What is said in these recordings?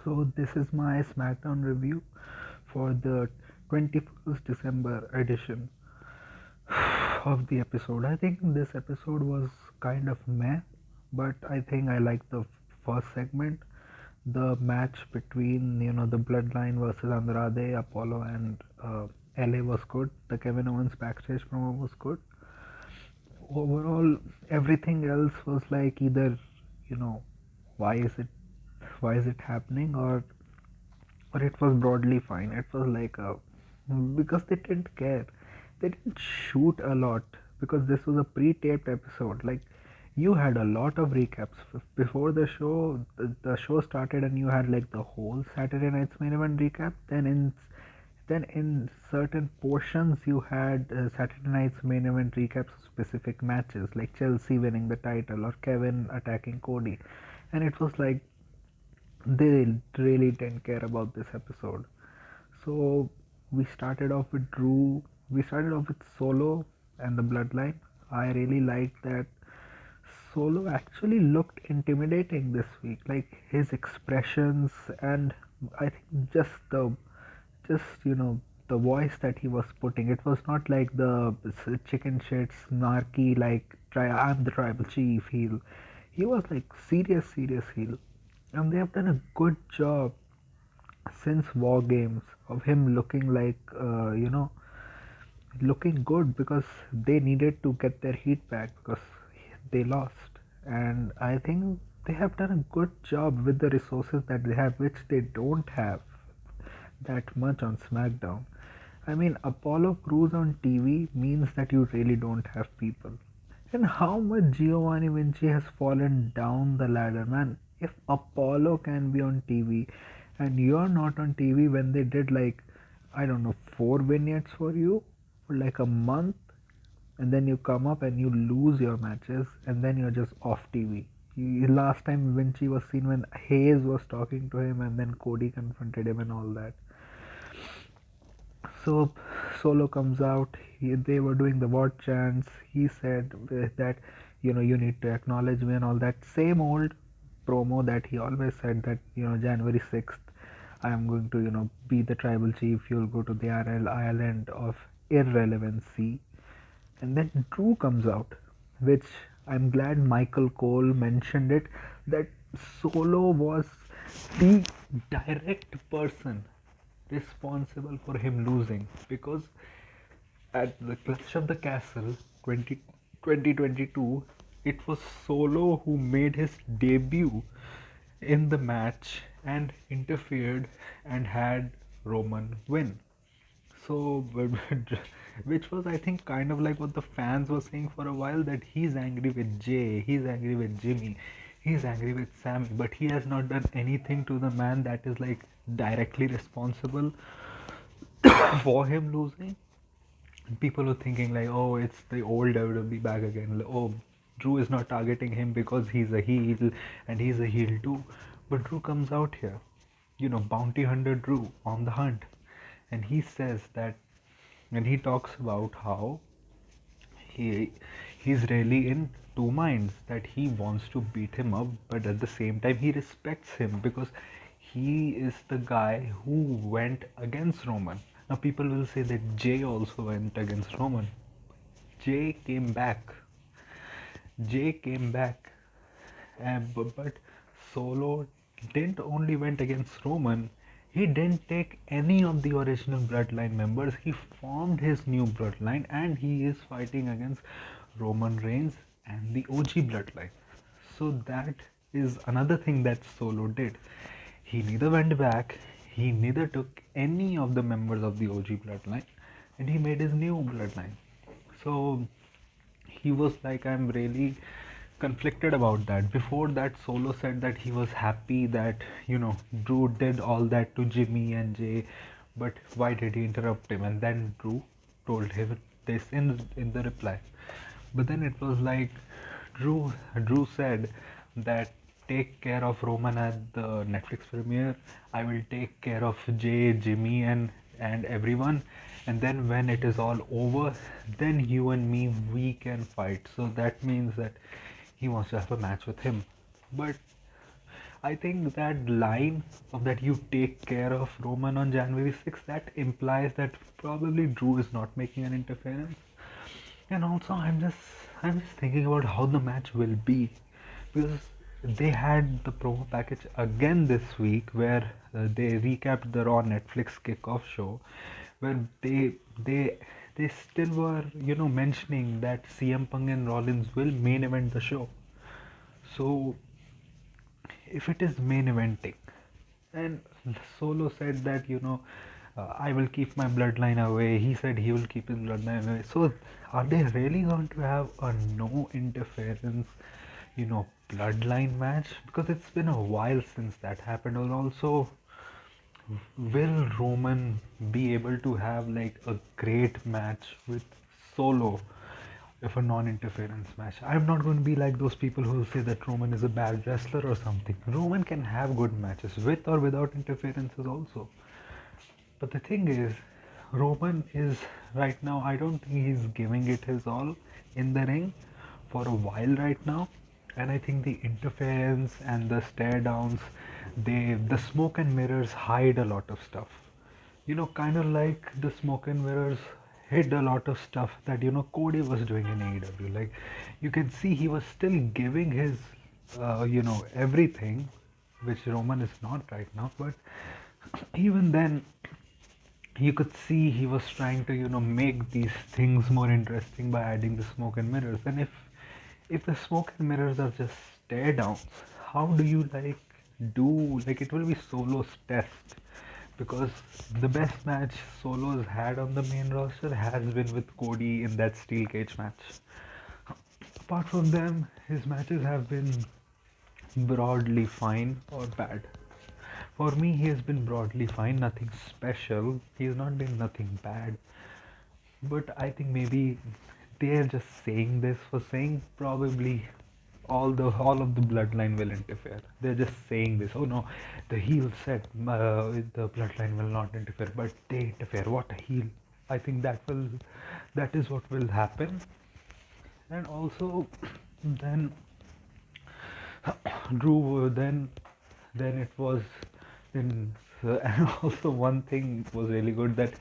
So this is my Smackdown review for the 21st December edition of the episode. I think this episode was kind of meh, but I think I liked the first segment. The match between the Bloodline versus Andrade, Apollo, and LA was good. The Kevin Owens backstage promo was good. Overall, everything else was like either you know why is it happening, or it was broadly fine. It was like a because they didn't care. They didn't shoot a lot because this was a pre-taped episode. Like you had a lot of recaps before the show. The show started, and you had like the whole Saturday Night's Main Event recap. Then in certain portions you had Saturday Night's Main Event recaps of specific matches, like Chelsea winning the title or Kevin attacking Cody, and it was like they really didn't care about this episode. So we started off with Drew. We started off with Solo and the Bloodline. I really liked that Solo actually looked intimidating this week. Like his expressions, and I think just the voice that he was putting. It was not like the chicken shit snarky like try I'm the tribal chief heel. He was like serious heel, and they have done a good job since War Games of him looking like looking good because they needed to get their heat back because they lost. And I think they have done a good job with the resources that they have, which they don't have that much on SmackDown. I mean, Apollo Crews on TV means that you really don't have people. And how much Giovanni Vinci has fallen down the ladder, man. If Apollo can be on TV and you're not on TV when they did like, I don't know, 4 vignettes for you for like a month, and then you come up and you lose your matches, and then you're just off TV. Last time Vinci was seen when Hayes was talking to him, and then Cody confronted him and all that. So Solo comes out. They were doing the what chants. He said that you need to acknowledge me and all that same old promo that he always said that January 6th I am going to be the tribal chief. You'll go to the island of irrelevancy. And then Drew comes out, which I'm glad Michael Cole mentioned it, that Solo was the direct person responsible for him losing, because at the Clash of the Castle 2022, it was Solo who made his debut in the match and interfered and had Roman win. So, which was, I think, kind of like what the fans were saying for a while, that he's angry with Jay, he's angry with Jimmy, he's angry with Sammy, but he has not done anything to the man that is like directly responsible for him losing. And people were thinking like, oh, it's the old WWE back again. Like, oh, Drew is not targeting him because he's a heel and he's a heel too. But Drew comes out here, bounty hunter Drew on the hunt, and he says that, and he talks about how he he's really in two minds, that he wants to beat him up, but at the same time he respects him because he is the guy who went against Roman. Now people will say that Jay also went against Roman. Jay came back. Jay came back, but Solo didn't only went against Roman. He didn't take any of the original bloodline members. He formed his new bloodline, and he is fighting against Roman Reigns and the OG bloodline. So that is another thing that Solo did. He neither went back, he neither took any of the members of the OG bloodline, and he made his new bloodline. So he was like, I'm really conflicted about that. Before that, Solo said that he was happy that Drew did all that to Jimmy and Jay, but why did he interrupt him? And then Drew told him this in the reply. But then it was like Drew said that, take care of Roman at the Netflix premiere. I will take care of Jay, Jimmy, and everyone. And then when it is all over, then you and me, we can fight. So that means that he wants to have a match with him. But I think that line of that you take care of Roman on January 6th, that implies that probably Drew is not making an interference. And also, I'm just thinking about how the match will be, because they had the promo package again this week where they recapped the Raw Netflix kickoff show, where they still were mentioning that CM Punk and Rollins will main event the show. So if it is main eventing, and Solo said that I will keep my bloodline away. He said he will keep his bloodline away. So are they really going to have a no interference, bloodline match? Because it's been a while since that happened. And also, will Roman be able to have like a great match with Solo if a non-interference match? I'm not going to be like those people who say that Roman is a bad wrestler or something. Roman can have good matches with or without interferences also. But the thing is, Roman is right now, I don't think he's giving it his all in the ring for a while right now. And I think the interference and the stare downs, the smoke and mirrors hide a lot of stuff. Kind of like the smoke and mirrors hid a lot of stuff that Cody was doing in AEW. Like you can see he was still giving his everything, which Roman is not right now. But even then, you could see he was trying to make these things more interesting by adding the smoke and mirrors. And if the smoke and mirrors are just stare downs, how do you do like it will be Solo's test, because the best match Solo's had on the main roster has been with Cody in that steel cage match. Apart from them, his matches have been broadly fine or bad. For me, he has been broadly fine, nothing special. He has not been nothing bad. But I think maybe they are just saying this for saying. Probably all of the bloodline will interfere. They're just saying this. Oh no, the heel said the bloodline will not interfere, but they interfere. What a heel! I think that is what will happen. And also, then Drew, then it was in and also one thing was really good, that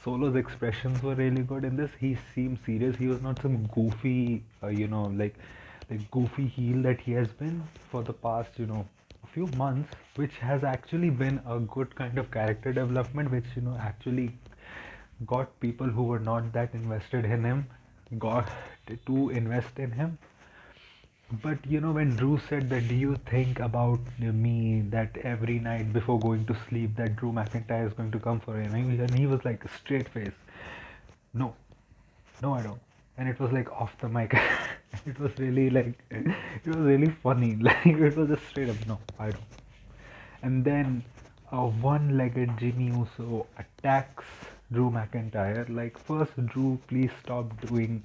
Solo's expressions were really good in this. He seemed serious. He was not some goofy, like goofy heel that he has been for the past, a few months, which has actually been a good kind of character development, which actually got people who were not that invested in him got to invest in him. But when Drew said that, do you think about me that every night before going to sleep that Drew McIntyre is going to come for him? And he was like straight face, no, no, I don't. And it was like off the mic. It was really it was really funny. Like it was just straight up, no, I don't. And then a one-legged Jimmy Uso attacks Drew McIntyre. Like first, Drew, please stop doing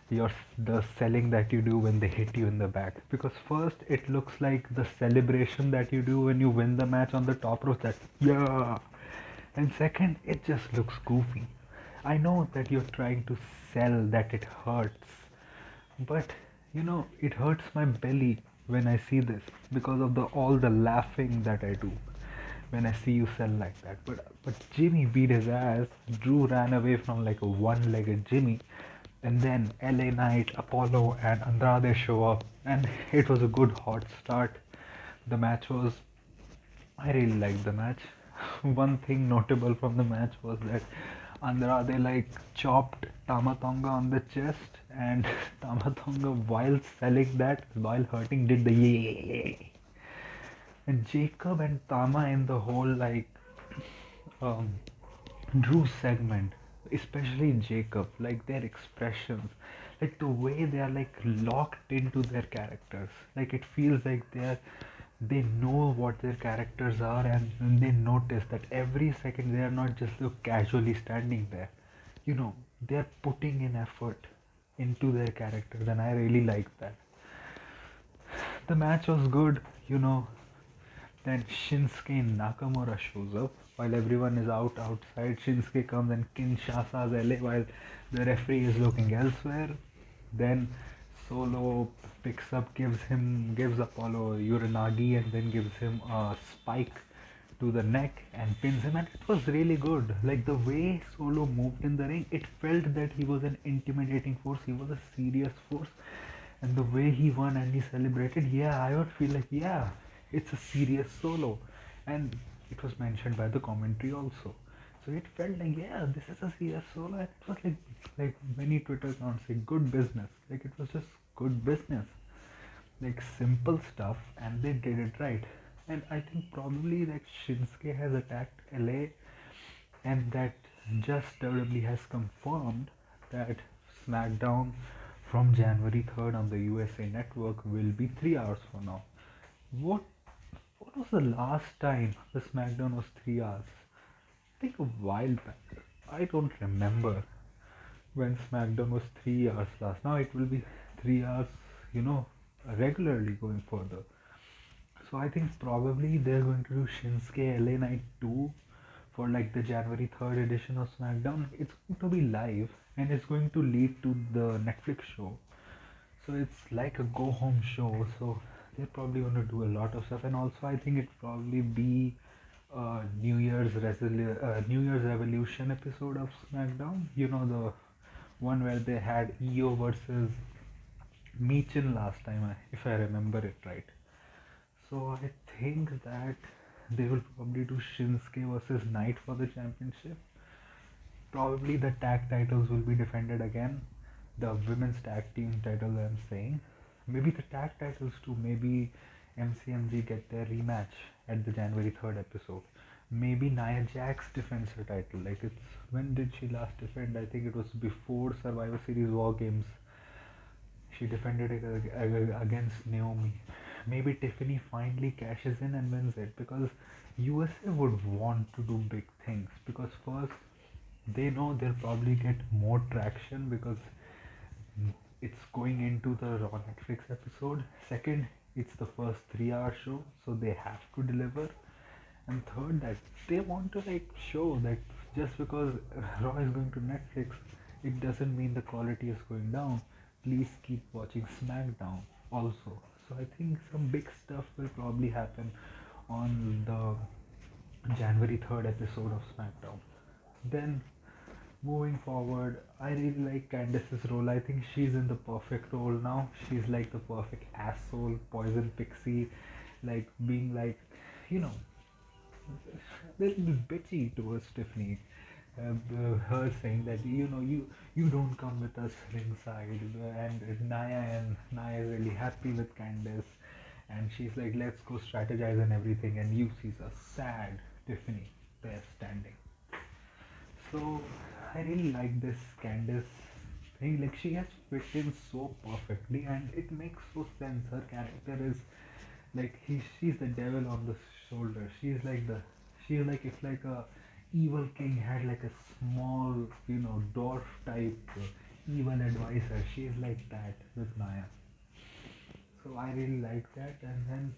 your the selling that you do when they hit you in the back, because first it looks like the celebration that you do when you win the match on the top rope, that yeah, and second it just looks goofy. I know that you're trying to sell that it hurts, but it hurts my belly when I see this, because of the all the laughing that I do when I see you sell like that. But Jimmy beat his ass. Drew ran away from like a one-legged Jimmy, and then LA Knight, Apollo, and Andrade show up, and it was a good hot start. The match was, I really liked the match. One thing notable from the match was that Andrade chopped Tamatonga on the chest, and Tamatonga, while selling that, while hurting, did the yay. And Jacob and Tama in the whole um, Drew segment, especially Jacob, like their expressions, like the way they are locked into their characters. Like it feels like they know what their characters are, and they notice that every second they are not just casually standing there. They are putting in effort into their characters, and I really like that. The match was good. Then Shinsuke Nakamura shows up while everyone is outside. Shinsuke comes and Kinshasa's LA while the referee is looking elsewhere. Then Solo picks up, gives Apollo Uranagi, and then gives him a spike to the neck and pins him, and it was really good. Like the way Solo moved in the ring, it felt that he was an intimidating force. He was a serious force, and the way he won and he celebrated, yeah, I would feel like yeah, it's a serious Solo, and it was mentioned by the commentary also. So it felt like yeah, this is a serious Solo, and it was like many Twitter accounts say good business. Like it was just good business, like simple stuff, and they did it right. And I think probably that Shinsuke has attacked LA, and that just WWE has confirmed that Smackdown from January 3rd on the USA Network will be 3 hours from now. What what was the last time the Smackdown was 3 hours? I think a while back. I don't remember when SmackDown was 3 hours last. Now it will be 3 hours, you know, regularly going further. So I think probably they're going to do Shinsuke LA Night 2 for like the January 3rd edition of SmackDown. It's going to be live and it's going to lead to the Netflix show. So it's like a go home show. So they're probably going to do a lot of stuff. And also, I think it probably be a New Year's Revolution episode of SmackDown. You know, the one where they had EO versus Meechin last time, if I remember it right. So I think that they will probably do Shinsuke versus Knight for the championship. Probably the tag titles will be defended again. The women's tag team titles, I'm saying. Maybe the tag titles too. Maybe MCMG get their rematch at the January 3rd episode. Maybe Nia Jax defends her title. Like it's when did she last defend? I think it was before Survivor Series War Games. She defended it against Naomi. Maybe Tiffany finally cashes in and wins it because USA would want to do big things because first they know they'll probably get more traction because it's going into the Raw Netflix episode. Second, it's the first 3 hour show, so they have to deliver. And third, that they want to like show that just because Raw is going to Netflix, it doesn't mean the quality is going down. Please keep watching SmackDown also. So I think some big stuff will probably happen on the January 3rd episode of SmackDown. Then moving forward, I really like Candice's role. I think she's in the perfect role now. She's like the perfect asshole, poison pixie, like being like, you know, a little bit bitchy towards Tiffany. Her saying that you don't come with us ringside, and Naya is really happy with Candice, and she's like, let's go strategize and everything, and you sees a sad Tiffany there standing. So I really like this Candice thing. Like she has fit in so perfectly, and it makes so sense. Her character is like she's the devil on the shoulder. She's like if like a evil king had like a small dwarf type evil advisor. She's like that with Naya. So I really like that. And then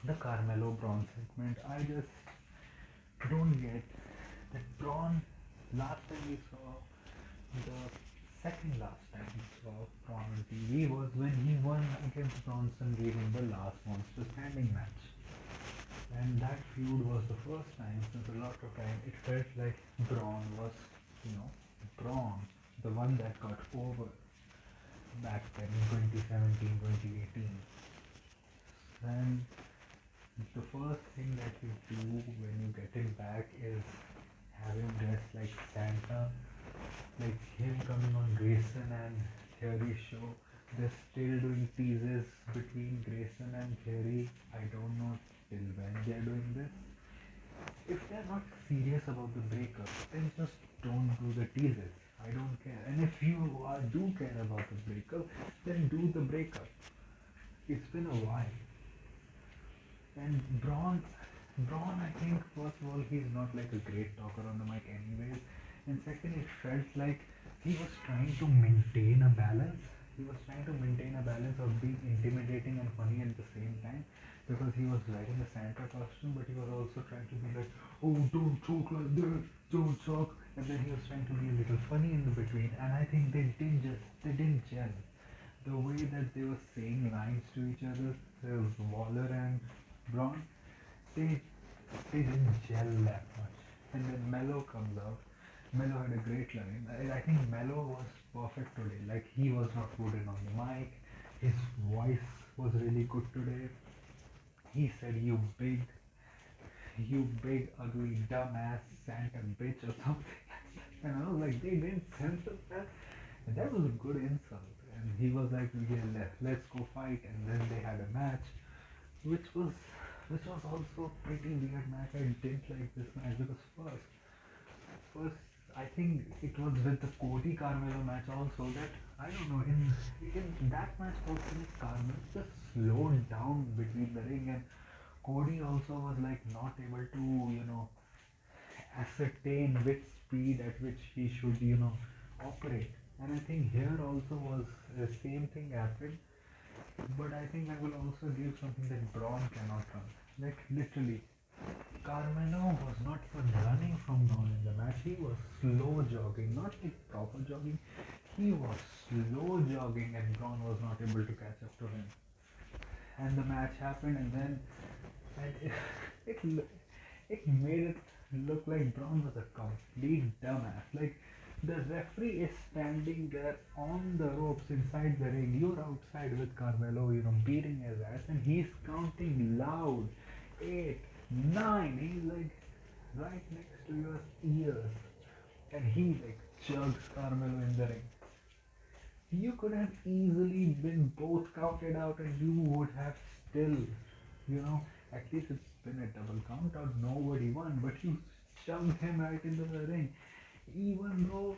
the Carmelo Braun segment. I just don't get that Braun. Last time we saw the second last time we saw Braun on TV was when he won against Bronson Reed in the last Monster Standing match. And that feud was the first time since a lot of time it felt like Braun was, you know, Braun, the one that got over back then in 2017, 2018. And the first thing that you do when you get him back is have him dressed like Santa, like him coming on Grayson and Theory show. They're still doing teases between Grayson and Theory. I don't know till when they're doing this. If they're not serious about the breakup, then just don't do the teases. I don't care. And if you do care about the breakup, then do the breakup. It's been a while. And Braun, I think first of all he's not like a great talker on the mic anyways. And second, it felt like he was trying to maintain a balance. He was trying to maintain a balance of being intimidating and funny at the same time because he was wearing a Santa costume, but he was also trying to be like, oh, don't talk like that, don't talk. And then he was trying to be a little funny in the between. And I think they didn't gel. the way that they were saying lines to each other, Waller and Braun, they they didn't gel that much. And then Mello comes out. Mello had a great line. I think Mello was perfect today. Like he was not wooden on the mic. His voice was really good today. He said, you big, ugly, dumbass Santa bitch" or something like that. And I was like, they didn't censor that. And that was a good insult. And he was like, yeah, let's go fight. And then they had a match, which was which was also a pretty weird match. I didn't like this match because first I think it was with the Cody Carmelo match also that I don't know in that match also like Carmelo just slowed down between the ring, and Cody also was like not able to ascertain which speed at which he should operate. And I think here also was the same thing happened, but I think I will also give something that Braun cannot run. Like literally, Carmelo was not even running from Braun in the match. He was slow jogging, not like proper jogging. He was slow jogging, and Braun was not able to catch up to him. And the match happened, and then and it, it made it look like Braun was a complete dumbass. Like the referee is standing there on the ropes inside the ring. You're outside with Carmelo, beating his ass, and he's counting loud. 8, 9. He's like right next to your ears, and he like chugs Carmelo in the ring. You could have easily been both counted out, and you would have still, at least it's been a double count out. Nobody won, but you shoved him right into the ring, even though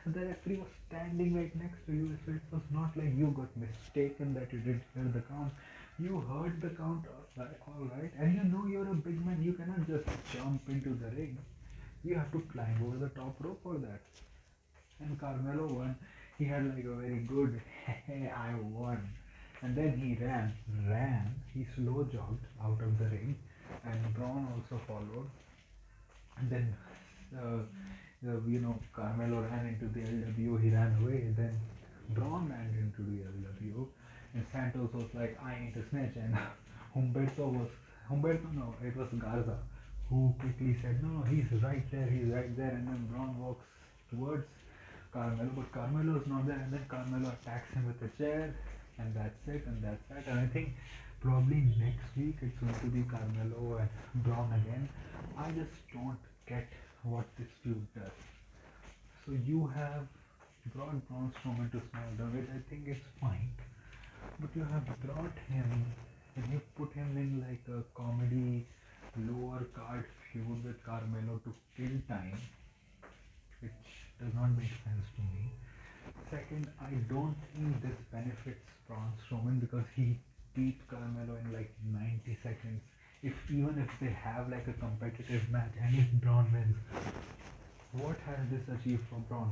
the referee was standing right next to you. So it was not like you got mistaken that you didn't hear the count. You heard the count, all right, and you know you're a big man. You cannot just jump into the ring. You have to climb over the top rope for that. And Carmelo won. He had like a very good, hey, I won. And then he ran, he slow jogged out of the ring, and Braun also followed. And then, Carmelo ran into the LWO, he ran away. Then Braun ran into the LWO, and Santos was like, I ain't a snitch. And Humberto, no, it was Garza, who quickly said, no, he's right there. And then Braun walks towards Carmelo, but Carmelo is not there, and then Carmelo attacks him with a chair, and that's it, and that's that. And I think probably next week it's going to be Carmelo and Braun again. I just don't get what this feud does. So you have brought Braun Strowman to SmackDown, which I think is fine, but you have brought him and you put him in like a comedy lower card feud with Carmelo to kill time, which does not make sense to me. Second, I don't think this benefits Braun Strowman because he beat Carmelo in like 90 seconds. If even if they have like a competitive match and if Braun wins, what has this achieved for Braun?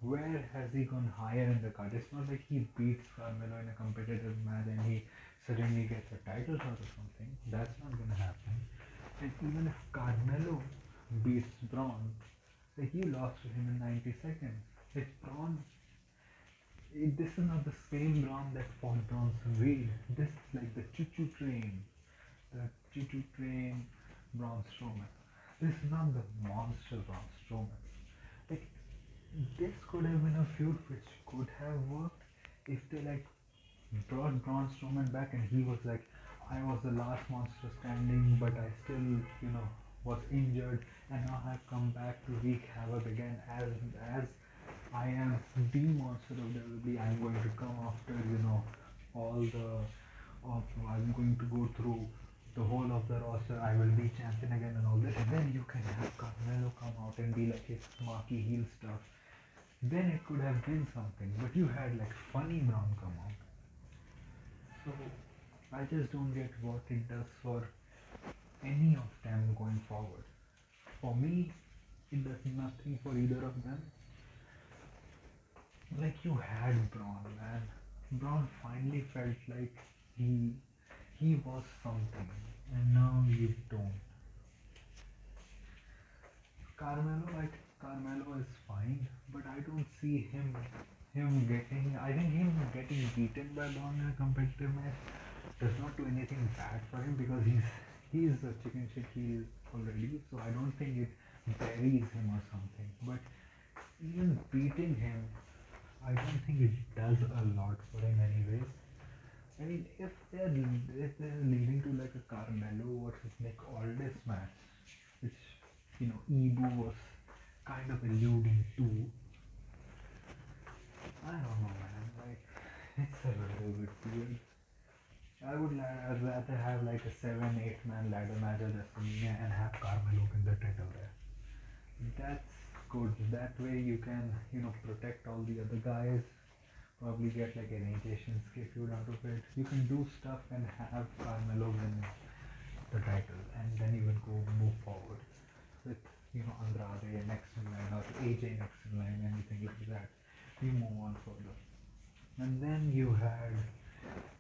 Where has he gone higher in the card? It's not like he beats Carmelo in a competitive match and he suddenly gets a title shot or something. That's not gonna happen. And even if Carmelo beats Braun, like you lost to him in 90 seconds. Like Braun, this is not the same Braun that fought Bronson Reed. This is like the choo-choo train Braun Strowman. This is not the monster Braun Strowman. Like this could have been a feud which could have worked if they like brought Braun Strowman back and he was like, I was the last monster standing, but I still, was injured, and now I've come back to wreak havoc again as I am the monster of WWE. I'm going to come after, all the, I'm going to go through the whole of the roster. I will be champion again and all this, and then you can have Carmelo come out and be like his smarky heel stuff. Then it could have been something, but you had like funny Brown come out. So I just don't get what it does for any of them going forward. For me, it does nothing for either of them. Like you had Braun, man. Braun finally felt like he he was something, and now you don't. Carmelo, Carmelo is fine, but I don't see him I think him getting beaten by Braun in a competitive match does not do anything bad for him because he's a chicken shit heel already. So I don't think it buries him or something. But even beating him, I don't think it does a lot for him anyways. I mean, if they're leading to like a Carmelo versus Nick Aldis match, which Ibu was kind of alluding to, I don't know, man. Like, it's a little bit weird. I'd rather have like a 7-8 man ladder match at WrestleMania and have Carmelo win the title there. That's good. That way you can, protect all the other guys. Probably get like an initiation feud out of it. You can do stuff and have Carmelo win the title, and then you can go move forward with Andrade next in line or AJ next in line, anything like that. You move on further, and then you had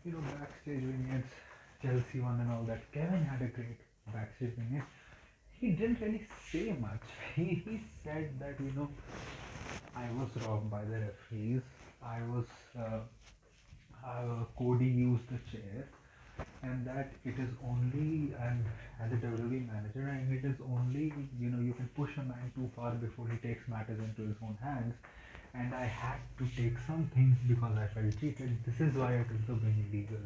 backstage vignettes, Chelsea one and all that. Kevin had a great backstage vignette. He didn't really say much. He said that I was robbed by the referees. I was Cody used the chair, and that it is only and as a WWE manager, and it is only you can push a man too far before he takes matters into his own hands, and I had to take some things because I felt cheated. This is why I took the win legal.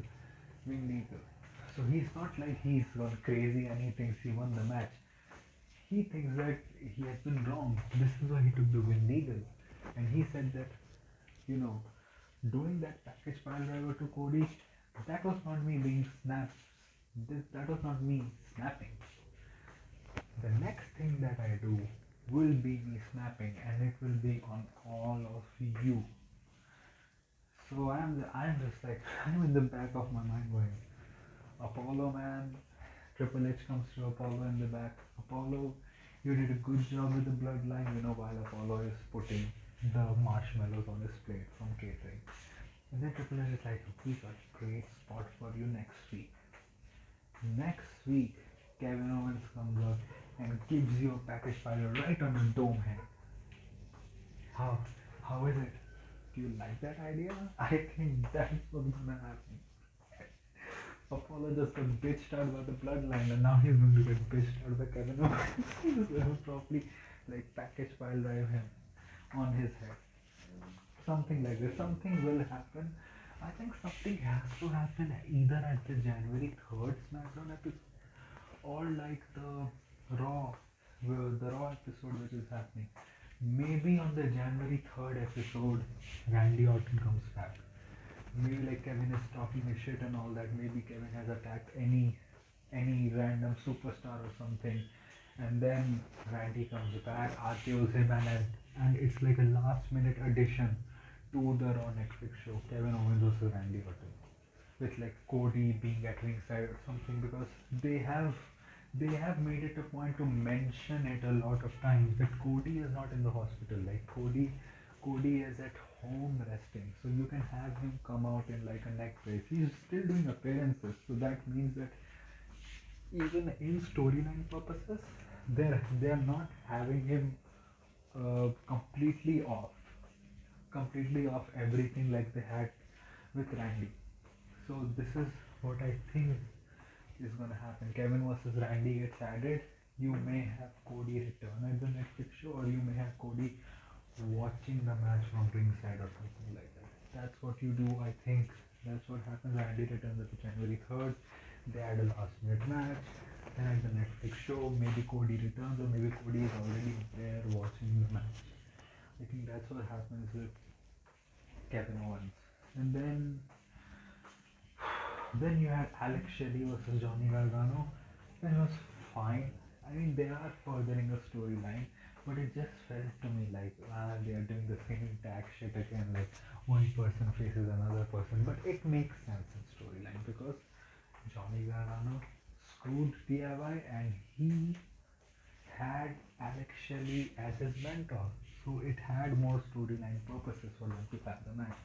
So he's not like he's gone crazy and he thinks he won the match. He thinks that he has been wrong. This is why he took the win legal, and he said that you know doing that package pile driver to Cody, that was not me being snapped. That was not me snapping. The next thing that I do will be me snapping, and it will be on all of you. So I'm just like I'm in the back of my mind going, Apollo man, Triple H comes to Apollo in the back. Apollo, you did a good job with the bloodline, while Apollo is putting the marshmallows on his plate from catering. And then Triple H is like, we got a great spot for you next week. Next week, Kevin Owens comes up and gives you a package fire right on the dome head. How how is it? Do you like that idea? I think that's what's gonna happen. Apollo just got bitched out by the bloodline, and now he's going to get bitched out by Kevin Owens. He's going to probably like package pile drive him on his head. Something like this. Something will happen. I think something has to happen either at the January 3rd SmackDown episode or like the Raw episode which is happening. Maybe on the January 3rd episode, Randy Orton comes back. Maybe like Kevin is talking his shit and all that. Maybe Kevin has attacked any random superstar or something, and then Randy comes back, RKO's him, and it's like a last minute addition to the Raw Netflix show, Kevin Owens versus Randy Orton, with like Cody being at ringside or something, because they have made it a point to mention it a lot of times that Cody is not in the hospital. Like Cody is at home resting, so you can have him come out in like a neck brace. He's still doing appearances, so that means that even in storyline purposes, they're not having him completely completely off everything like they had with Randy. So this is what I think is gonna happen. Kevin versus Randy gets added. You may have Cody return at the Netflix show, or you may have Cody watching the match from ringside or something like that. That's what you do. I think that's what happens. Randy returns at the January 3rd. They add a last minute match. Then at the Netflix show, maybe Cody returns, or maybe Cody is already there watching the match. I think that's what happens with Kevin Owens. And then you had Alex Shelley versus Johnny Gargano. That was fine. I mean, they are furthering a storyline, but it just felt to me like they are doing the same tag shit again. Like one person faces another person, but it makes sense in storyline because Johnny Gargano screwed DIY and he had Alex Shelley as his mentor, so it had more storyline purposes for them to have the match.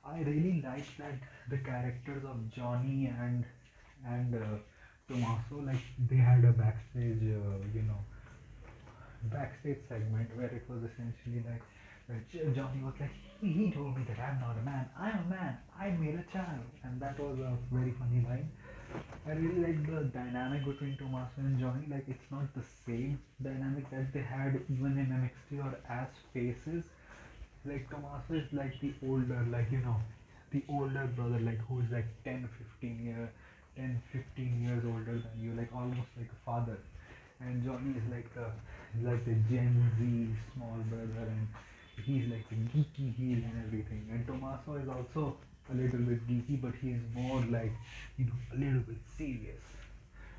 I really liked that the characters of Johnny and Tommaso, like they had a backstage segment where it was essentially like Johnny was like, he told me that I'm not a man. I'm a man. I made a child. And that was a very funny line. I really like the dynamic between Tommaso and Johnny. Like, it's not the same dynamic that they had even in NXT or as faces. Like, Tommaso is like the older, like, the older brother, like, who is like 10, 15 years older than you, like, almost like a father. And Johnny is like the Gen Z small brother, and he's like the geeky heel and everything. And Tommaso is also a little bit geeky, but he's more like, a little bit serious.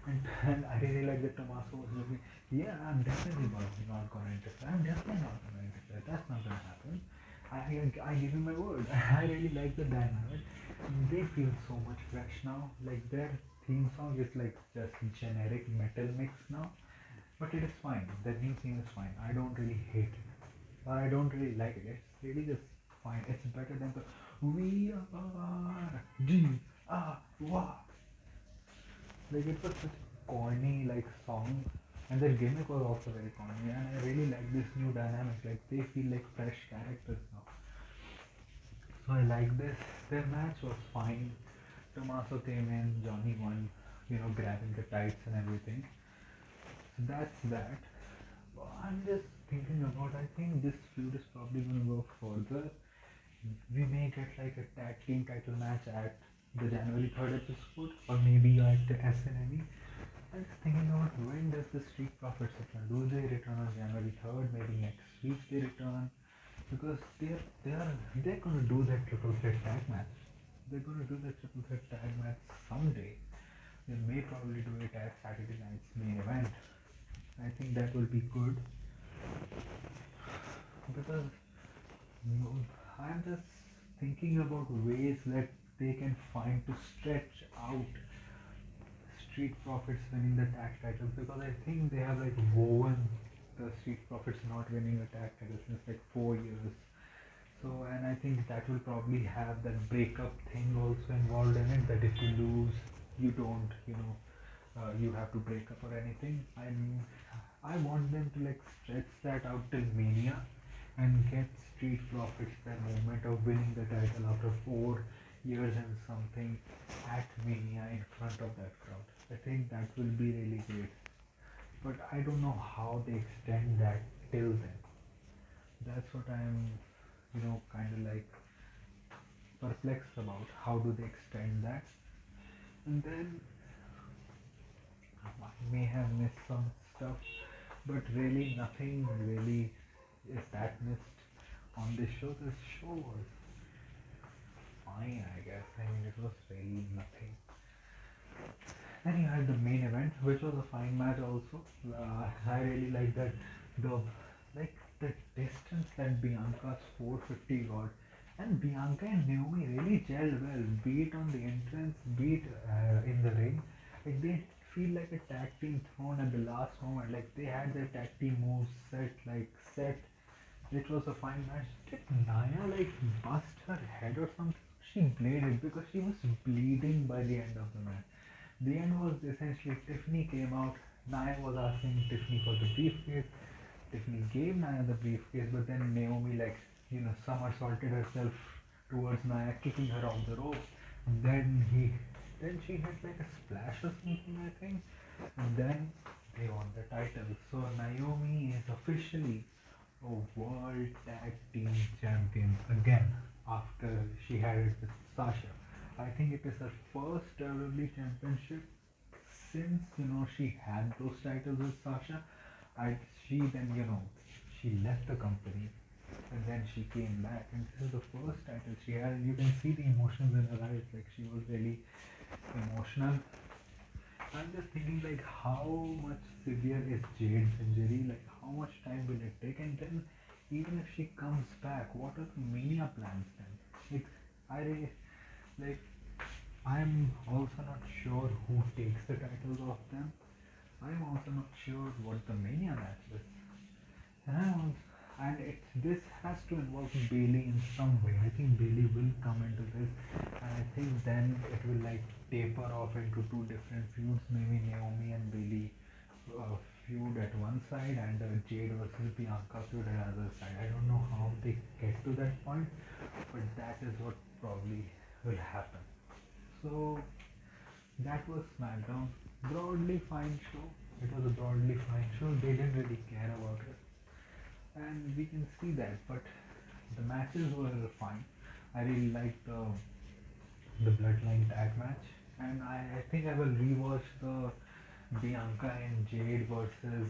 And I really like that Tommaso was looking, yeah, I'm definitely not gonna interfere. I'm definitely not gonna interfere. That's not gonna happen. I give you my word. I really like the dynamic. They feel so much fresh now. Like their theme song is like just generic metal mix now. But it is fine. The new theme is fine. I don't really hate it. Or I don't really like it. It's really just fine. It's better than the We Are G R Y. Like it was such a corny like song, and their gimmick was also very corny. And I really like this new dynamic. Like they feel like fresh characters now. So I like this. Their match was fine. Tommaso came in, Johnny won, grabbing the tights and everything. So that's that. I'm just thinking about. I think this feud is probably gonna go further. We may get like a tag team title match at the January 3rd episode, or maybe at the SNME. I'm just thinking about when does the Street Profits return? Do they return on January 3rd? Maybe next week they return, because they're gonna do that triple threat tag match. They're gonna do that triple threat tag match someday. They may probably do it at Saturday night's main event. I think that will be good because I'm just thinking about ways that they can find to stretch out Street Profits winning the tag titles, because I think they have like woven the Street Profits not winning a tag title since like 4 years. So, and I think that will probably have that breakup thing also involved in it. That if you lose, you don't, you have to break up or anything. I want them to like stretch that out till Mania and get Street Profits that moment of winning the title after 4 years and something at Mania in front of that crowd. I think that will be really great. But I don't know how they extend that till then. That's what I'm, kind of like perplexed about. How do they extend that? And then I may have missed some stuff, but really nothing really is that missed on this show. This show was fine, I guess. I mean, it was really nothing. Then you had the main event, which was a fine match also. I really like that the like the distance that Bianca's 450 got, and Bianca and Naomi really gelled well. Be it on the entrance, be it in the ring, like they feel like a tag team thrown at the last moment. Like they had their tag team moves set. It was a fine match. Did Naya like bust her head or something? She bladed because she was bleeding by the end of the match. The end was essentially Tiffany came out. Naya was asking Tiffany for the briefcase. Tiffany gave Naya the briefcase, but then Naomi somersaulted herself towards Naya, kicking her off the rope. Then she had like a splash or something, I think. And then they won the title. So Naomi is officially a world tag team champion again after she had it with Sasha. I think it is her first WWE championship since she had those titles with Sasha. I she then she left the company and then she came back, and this is the first title she had. You can see the emotions in her eyes, like she was really emotional. I'm just thinking like how much severe is Jade's injury? Like how much time will it take? And then even if she comes back, what are the Mania plans then? Like I really like I'm also not sure who takes the titles off them. I'm also not sure what the Mania match is. And I also, and this has to involve Bailey in some way. I think Bailey will come into this, and I think then it will like taper off into two different feuds. Maybe Naomi and Bailey feud at one side and Jade versus Bianca feud at the other side. I don't know how they get to that point, but that is what probably will happen. So that was Smackdown. Broadly fine show. It was a broadly fine show. They didn't really care about it, and we can see that. But the matches were fine. I really liked the Bloodline tag match, and I think I will rewatch the Bianca and Jade versus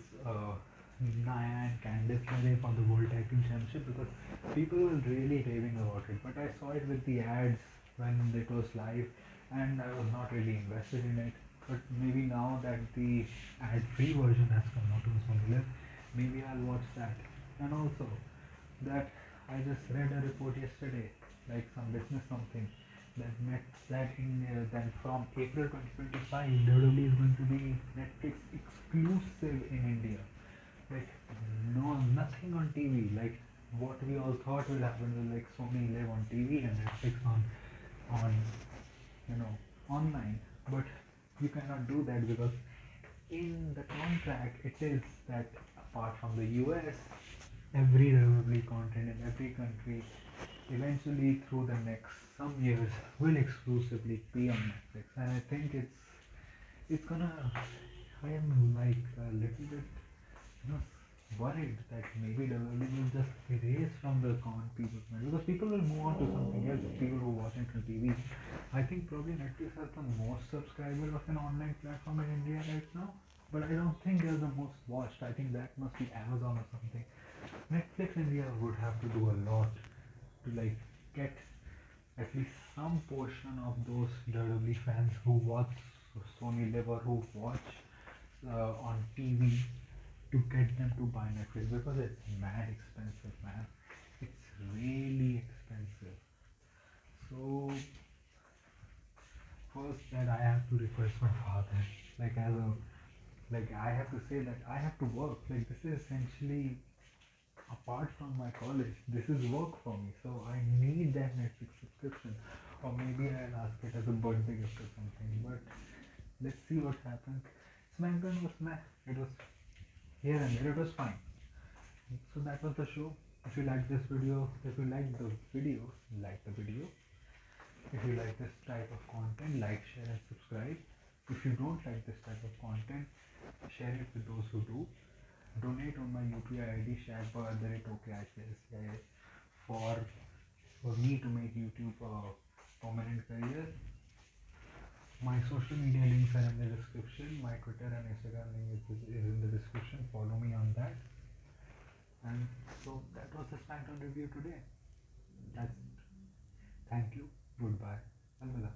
Nia and Candice LeRae for the World Tag Team Championship because people were really raving about it. But I saw it with the ads when it was live, and I was not really invested in it. But maybe now that the ad-free version has come out on Sony Live, maybe I'll watch that. And also that I just read a report yesterday, like some business something, that met that in then from April 2025, WWE is going to be Netflix exclusive in India. Like no, nothing on TV. Like what we all thought will happen will like Sony Live on TV and Netflix on you know online. But you cannot do that because in the contract it is that apart from the US, every WWE content in every country eventually through the next some years will exclusively be on Netflix, and I think it's gonna. I am like a little bit you know worried that maybe WWE will just erase from the con people because people will move on to something else. People who watch it on TV. I think probably Netflix has the most subscribers of an online platform in India right now, but I don't think they're the most watched. I think that must be Amazon or something. Netflix India would have to do a lot to like get at least some portion of those WWE fans who watch Sony Live or who watch on TV to get them to buy Netflix because it's mad expensive, man. It's really expensive. So first that I have to request my father, like as a like I have to say that I have to work. Like this is essentially apart from my college, this is work for me. So I need that Netflix subscription. Or maybe I'll ask it as a birthday gift or something. But let's see what happens. Smackdown was meh. It was here and there. It was fine. So that was the show. If you like this video, if you like the video, like the video. If you like this type of content, like, share and subscribe. If you don't like this type of content, share it with those who do. Donate on my UPI ID shagbar@okicca for me to make YouTube a permanent career. My social media links are in the description. My Twitter and Instagram link is in the description. Follow me on that. And so that was the SmackDown review today. That's Thank you. Goodbye. Alvida.